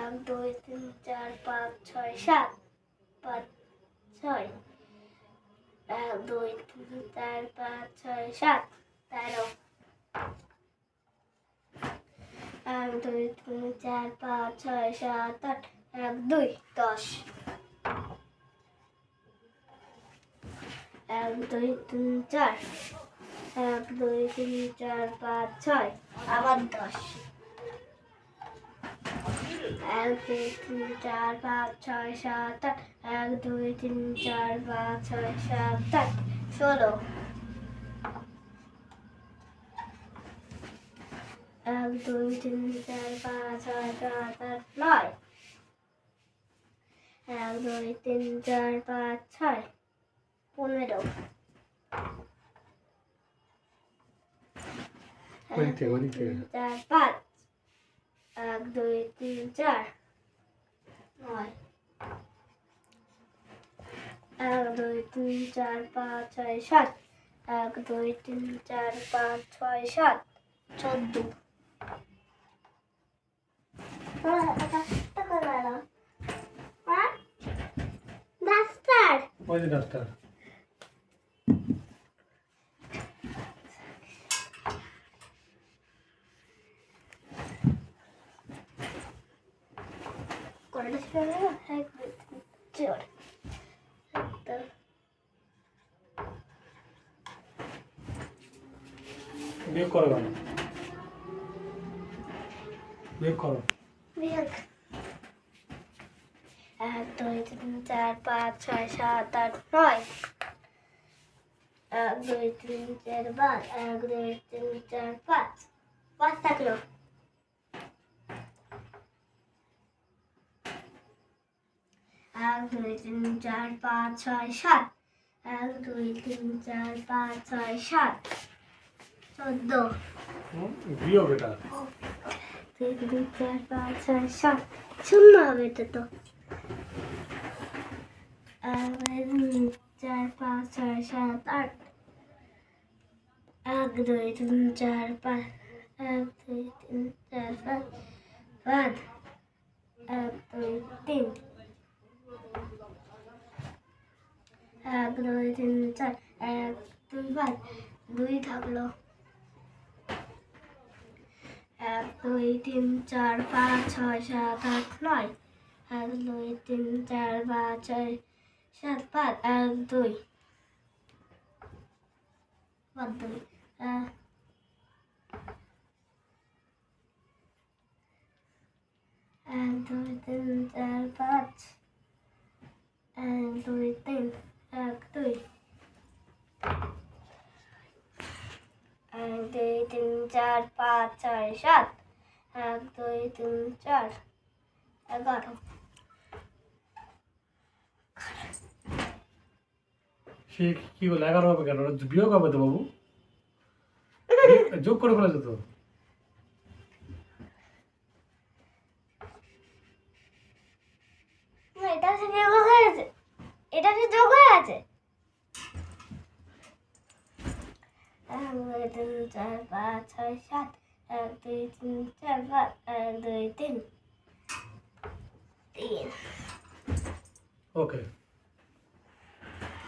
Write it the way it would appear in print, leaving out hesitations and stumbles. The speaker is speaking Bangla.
1 2 3 4 5 6 7 5 6 1 2 3 4 5 6 7 13 1 2 3 4 5 6 7 8 1 2 10 1 2 3 4 1 2 3 4 5 6 আবার 10 1 2 3 4 5 6 7 8 1 2 3 4 5 6 7 8 16 1 2 3 4 5 6 7 8 9 1 2 3 4 5 6 15 ওদিক থেকে 4 5 1 2 3 4 9 1 2 3 4 5 6 7 1 2 3 4 5 6 7 14 ডাস্টার ওই যে ডাস্টার কয়টা ছিল এক চার বিয়োগ করো কেন বিয়োগ করো বিয়োগ 1 2 3 4 5 6 7 8 9 1 2 3 4 5 1 2 3 4 5 5 থাকলো 1 2 3 4 5 6 7 1 2 3 4 5 6 7 14 বিয়োগ এটা 2 3 4 5 6 7 শূন্য হবে এটা তো 1 2 4 5 6 7 8 1 2 3 4 5 1 2 3 4 5 5 1 2 3 1 2 3 4 1 2 5 2 থাকলো 1 2 3 4 5 6 7 8 9 1 2 3 4 5 6 7 5 1 2 1 2 1 2 3 4 5 1 2 3 1 2 1 2 3 4 5 6 7 1 2 3 4 11 সে কি বলে 11 হবে কেন বিয়োগ হবে তো বাবু যোগ করে ফেলেছো তো এটা সে যোগ হয়েছে এটা কি যোগ হয়ে আছে 1 2 3 4 5 6 7 1 2 3 4 5 1 2 3 3 ওকে